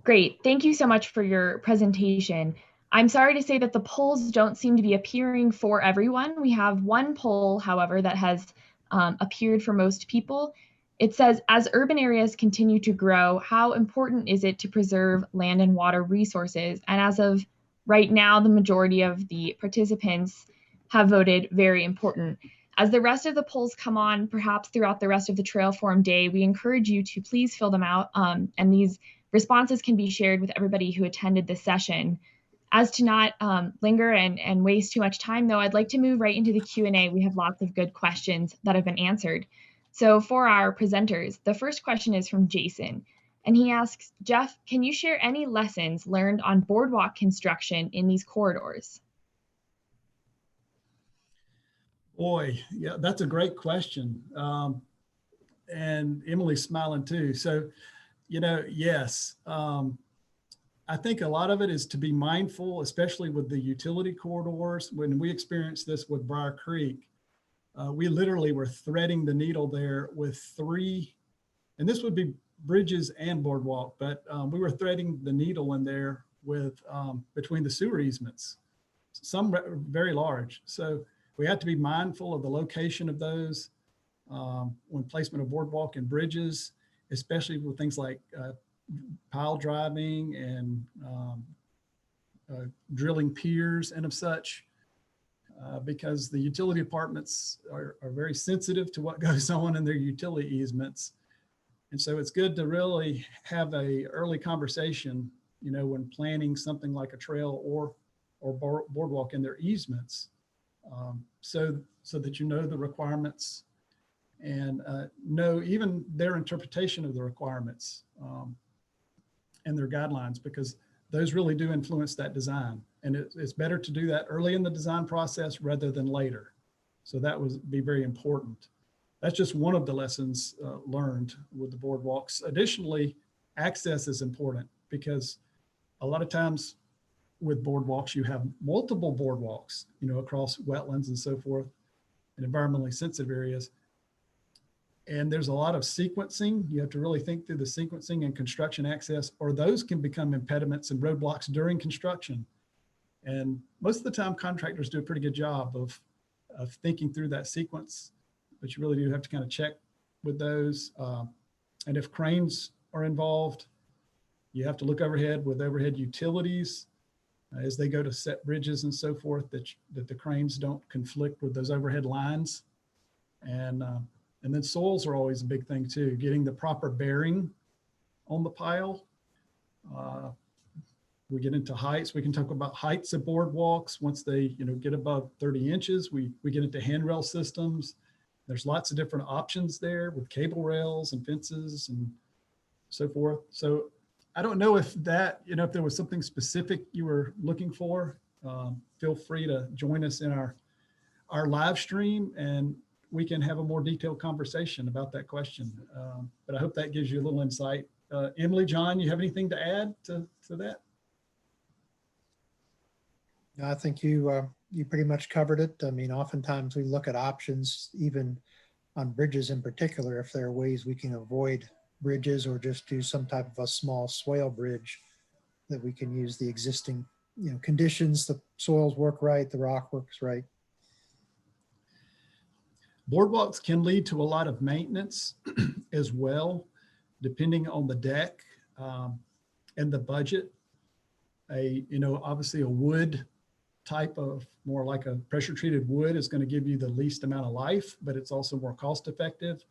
Great, thank you so much for your presentation. I'm sorry to say that the polls don't seem to be appearing for everyone. We have one poll, however, that has appeared for most people. It says, as urban areas continue to grow, how important is it to preserve land and water resources? And as of right now, the majority of the participants have voted very important. As the rest of the polls come on, perhaps throughout the rest of the Trail Forum Day, we encourage you to please fill them out, and these responses can be shared with everybody who attended this session. As to not linger and waste too much time, though, I'd like to move right into the Q&A. We have lots of good questions that have been answered. So for our presenters, the first question is from Jason. And he asks, Jeff, can you share any lessons learned on boardwalk construction in these corridors? Boy, yeah, that's a great question. And Emily's smiling too. So, you know, yes, I think a lot of it is to be mindful, especially with the utility corridors. When we experienced this with Briar Creek, we literally were threading the needle there with 3, and this would be bridges and boardwalk, but we were threading the needle in there with between the sewer easements, some very large. So we had to be mindful of the location of those when placement of boardwalk and bridges, especially with things like pile driving and drilling piers and of such, because the utility departments are very sensitive to what goes on in their utility easements. And so it's good to really have a early conversation, you know, when planning something like a trail or boardwalk in their easements, so that you know the requirements and know even their interpretation of the requirements and their guidelines, because those really do influence that design. And it's better to do that early in the design process rather than later. So that would be very important. That's just one of the lessons learned with the boardwalks. Additionally, access is important, because a lot of times with boardwalks, you have multiple boardwalks, you know, across wetlands and so forth, and environmentally sensitive areas. And there's a lot of sequencing. You have to really think through the sequencing and construction access, or those can become impediments and roadblocks during construction. And most of the time, contractors do a pretty good job of thinking through that sequence, but you really do have to kind of check with those. And if cranes are involved. You have to look overhead with overhead utilities as they go to set bridges and so forth, that the cranes don't conflict with those overhead lines. And then soils are always a big thing too, getting the proper bearing on the pile. We get into heights. We can talk about heights of boardwalks. Once they get above 30 inches, we get into handrail systems. There's lots of different options there with cable rails and fences and so forth. So I don't know if that, if there was something specific you were looking for, feel free to join us in our live stream and we can have a more detailed conversation about that question. But I hope that gives you a little insight. Emily, John, you have anything to add to that? I think you pretty much covered it. I mean, oftentimes we look at options, even on bridges in particular, if there are ways we can avoid bridges or just do some type of a small swale bridge that we can use the existing, conditions, the soils work right, the rock works right. Boardwalks can lead to a lot of maintenance as well, depending on the deck and the budget. Obviously a wood type of, more like a pressure treated wood, is going to give you the least amount of life, but it's also more cost effective.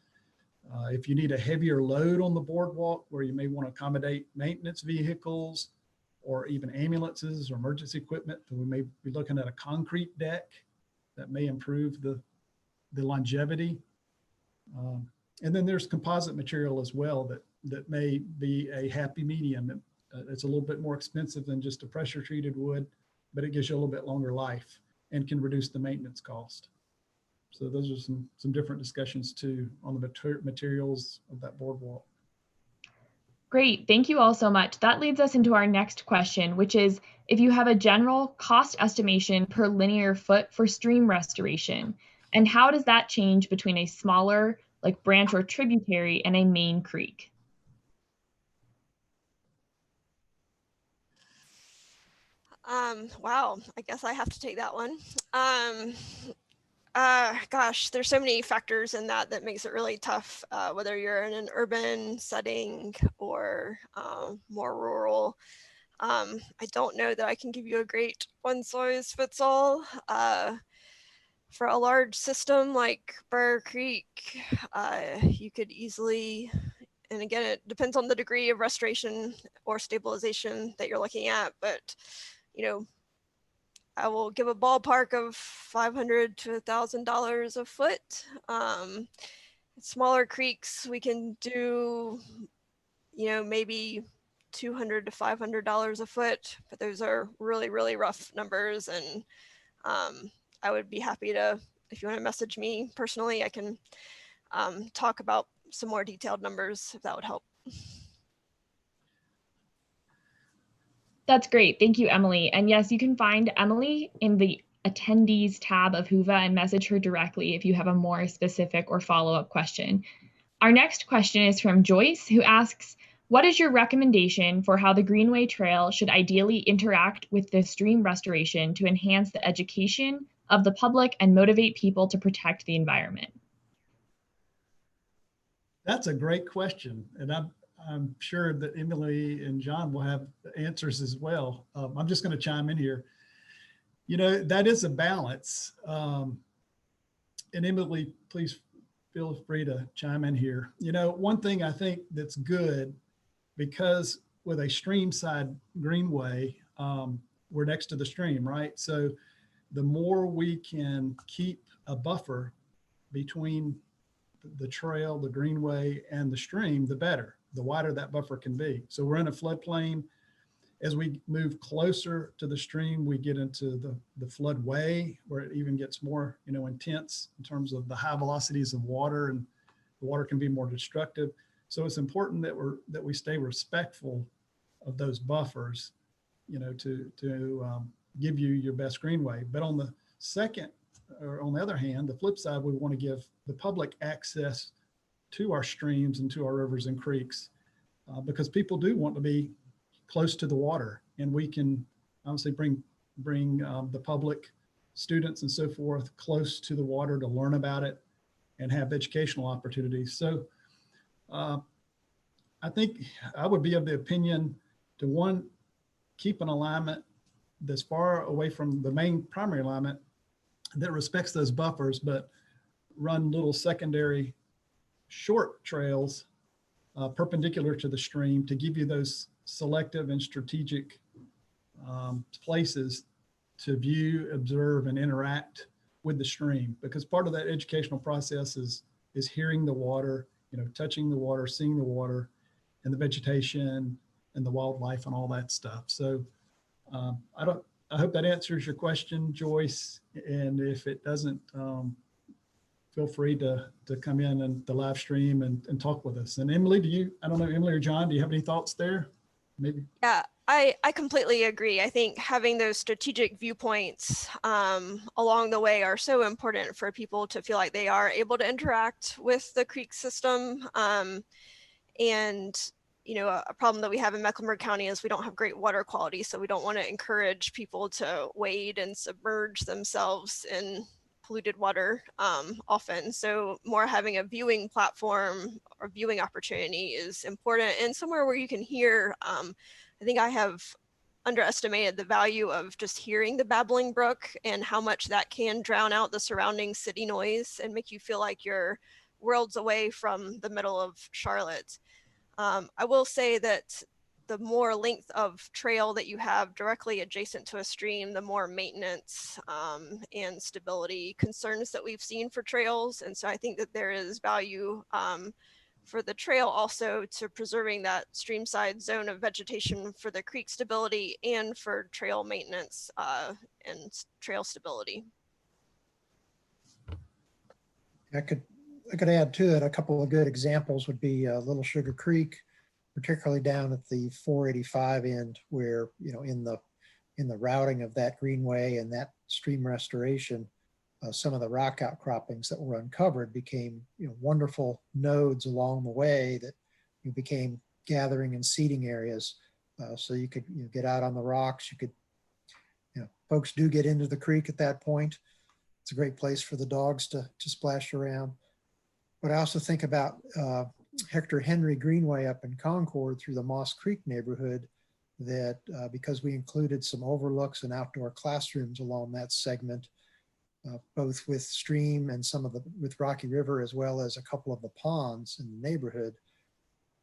If you need a heavier load on the boardwalk where you may want to accommodate maintenance vehicles or even ambulances or emergency equipment, then we may be looking at a concrete deck that may improve the longevity. And then there's composite material as well that may be a happy medium. It's a little bit more expensive than just a pressure treated wood, but it gives you a little bit longer life and can reduce the maintenance cost. So those are some different discussions too on the materials of that boardwalk. Great, thank you all so much. That leads us into our next question, which is if you have a general cost estimation per linear foot for stream restoration, and how does that change between a smaller, like branch or tributary, and a main creek? Wow, I guess I have to take that one. Gosh, there's so many factors in that makes it really tough, whether you're in an urban setting or more rural. I don't know that I can give you a great one size fits all. For a large system like Briar Creek, you could easily, and again, it depends on the degree of restoration or stabilization that you're looking at, but I will give a ballpark of $500 to $1,000 a foot. Smaller creeks, we can do, maybe $200 to $500 a foot, but those are really, really rough numbers. And I would be happy to, if you want to message me personally, I can talk about some more detailed numbers if that would help. That's great. Thank you, Emily. And yes, you can find Emily in the attendees tab of Whova and message her directly if you have a more specific or follow-up question. Our next question is from Joyce, who asks, what is your recommendation for how the Greenway Trail should ideally interact with the stream restoration to enhance the education of the public and motivate people to protect the environment? That's a great question. And I'm sure that Emily and John will have answers as well. I'm just going to chime in here. That is a balance. And Emily, please feel free to chime in here. One thing I think that's good, because with a stream side greenway, we're next to the stream, right? So the more we can keep a buffer between the trail, the greenway, and the stream, the better. The wider that buffer can be. So we're in a floodplain. As we move closer to the stream, we get into the floodway, where it even gets more, intense in terms of the high velocities of water, and the water can be more destructive. So it's important that we stay respectful of those buffers, to give you your best greenway. But on the other hand, the flip side, we want to give the public access to our streams and to our rivers and creeks, because people do want to be close to the water, and we can obviously bring the public, students and so forth, close to the water to learn about it and have educational opportunities. So I think I would be of the opinion to one, keep an alignment that's far away from the main primary alignment that respects those buffers, but run little secondary short trails perpendicular to the stream to give you those selective and strategic places to view, observe, and interact with the stream. Because part of that educational process is hearing the water, touching the water, seeing the water, and the vegetation and the wildlife and all that stuff. So I hope that answers your question, Joyce. And if it doesn't, feel free to come in and the live stream and talk with us. And Emily, I don't know, Emily or John, do you have any thoughts there? Maybe. Yeah, I completely agree. I think having those strategic viewpoints along the way are so important for people to feel like they are able to interact with the creek system. And a problem that we have in Mecklenburg County is we don't have great water quality. So we don't want to encourage people to wade and submerge themselves in polluted water often. So more having a viewing platform or viewing opportunity is important, and somewhere where you can hear. I think I have underestimated the value of just hearing the babbling brook and how much that can drown out the surrounding city noise and make you feel like you're worlds away from the middle of Charlotte. I will say that the more length of trail that you have directly adjacent to a stream, the more maintenance and stability concerns that we've seen for trails. And so I think that there is value for the trail also to preserving that streamside zone of vegetation for the creek stability and for trail maintenance and trail stability. I could add to it a couple of good examples would be Little Sugar Creek, particularly down at the 485 end, where in the routing of that greenway and that stream restoration, some of the rock outcroppings that were uncovered became wonderful nodes along the way that became gathering and seating areas. So you could get out on the rocks. You could, folks do get into the creek at that point. It's a great place for the dogs to splash around. But I also think about Hector Henry Greenway up in Concord through the Moss Creek neighborhood that because we included some overlooks and outdoor classrooms along that segment, both with stream and with Rocky River, as well as a couple of the ponds in the neighborhood,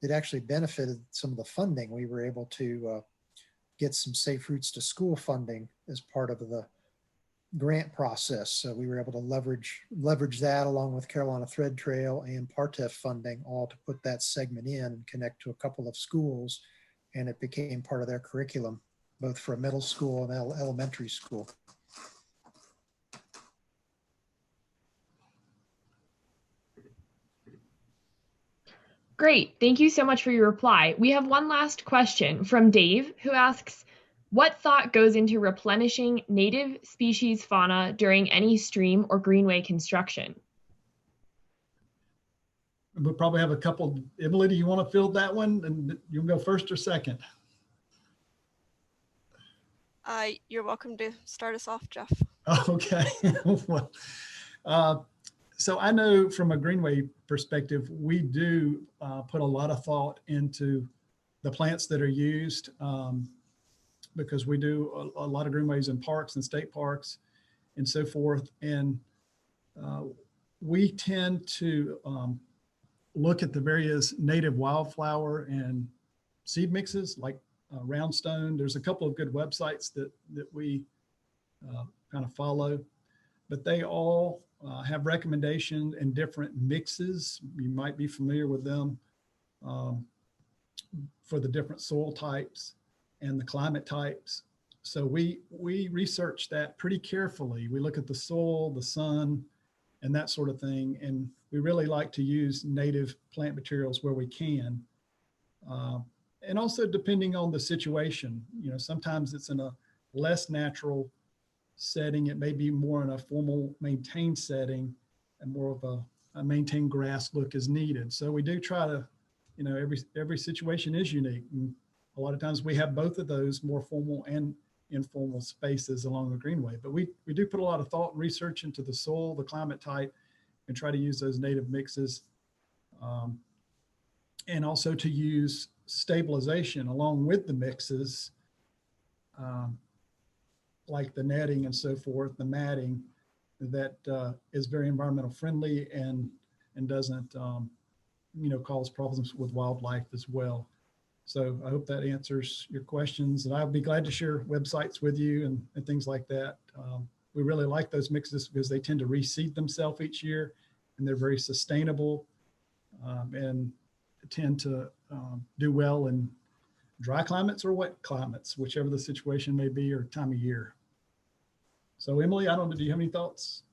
it actually benefited some of the funding. We were able to get some Safe Routes to School funding as part of the grant process. So we were able to leverage that along with Carolina Thread Trail and Partef funding, all to put that segment in and connect to a couple of schools. And it became part of their curriculum, both for a middle school and elementary school. Great. Thank you so much for your reply. We have one last question from Dave, who asks, what thought goes into replenishing native species fauna during any stream or greenway construction? We'll probably have a couple. Emily, do you want to field that one? And you'll go first or second? You're welcome to start us off, Jeff. Okay. Well, so I know from a greenway perspective, we do put a lot of thought into the plants that are used because we do a lot of greenways in parks and state parks and so forth. And we tend to look at the various native wildflower and seed mixes like Roundstone. There's a couple of good websites that we kind of follow, but they all have recommendations and different mixes. You might be familiar with them for the different soil types and the climate types. So we research that pretty carefully. We look at the soil, the sun, and that sort of thing. And we really like to use native plant materials where we can. And also depending on the situation, sometimes it's in a less natural setting. It may be more in a formal maintained setting and more of a maintained grass look is needed. So we do try to, every situation is unique. And a lot of times we have both of those more formal and informal spaces along the greenway, but we do put a lot of thought and research into the soil, the climate type, and try to use those native mixes. and also to use stabilization along with the mixes, like the netting and so forth, the matting, that is very environmental friendly and doesn't cause problems with wildlife as well. So I hope that answers your questions, and I'll be glad to share websites with you and things like that. We really like those mixes because they tend to reseed themselves each year, and they're very sustainable, and tend to do well in dry climates or wet climates, whichever the situation may be or time of year. So Emily, I don't know, do you have any thoughts?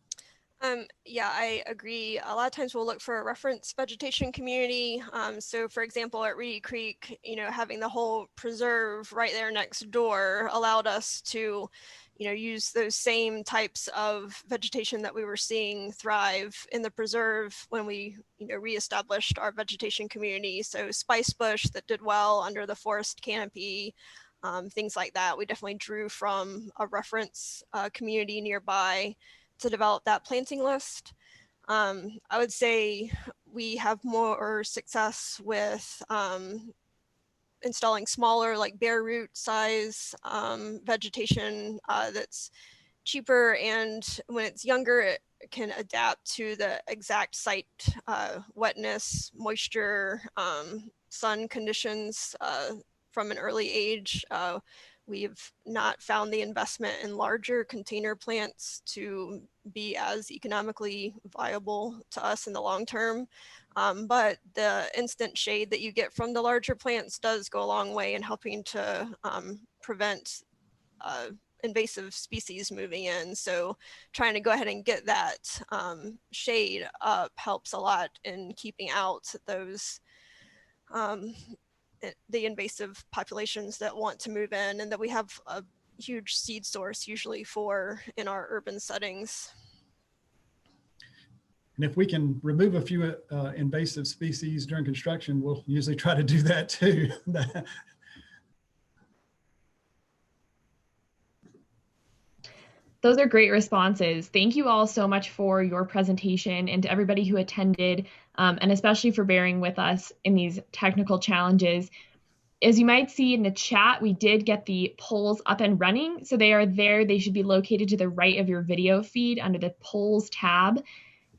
Yeah, I agree. A lot of times we'll look for a reference vegetation community. So for example, at Reedy Creek, having the whole preserve right there next door allowed us to, use those same types of vegetation that we were seeing thrive in the preserve when we, reestablished our vegetation community. So spice bush that did well under the forest canopy, things like that. We definitely drew from a reference community nearby to develop that planting list. I would say we have more success with installing smaller, like bare root size vegetation that's cheaper, and when it's younger, it can adapt to the exact site wetness, moisture, sun conditions from an early age. We've not found the investment in larger container plants to be as economically viable to us in the long term. But the instant shade that you get from the larger plants does go a long way in helping to prevent invasive species moving in. So trying to go ahead and get that shade up helps a lot in keeping out those the invasive populations that want to move in, and that we have a huge seed source usually for in our urban settings. And if we can remove a few invasive species during construction, we'll usually try to do that too. Those are great responses. Thank you all so much for your presentation, and to everybody who attended, and especially for bearing with us in these technical challenges. As you might see in the chat, we did get the polls up and running. So they are there. They should be located to the right of your video feed under the polls tab.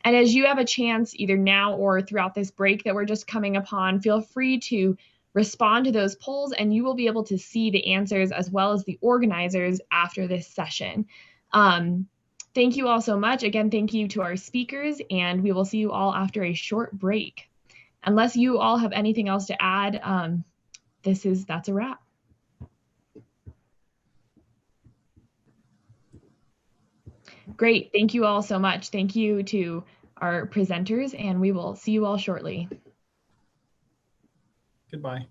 And as you have a chance, either now or throughout this break that we're just coming upon, feel free to respond to those polls, and you will be able to see the answers as well as the organizers after this session. Thank you all so much. Again, thank you to our speakers, and we will see you all after a short break. Unless you all have anything else to add, that's a wrap. Great. Thank you all so much. Thank you to our presenters, and we will see you all shortly. Goodbye.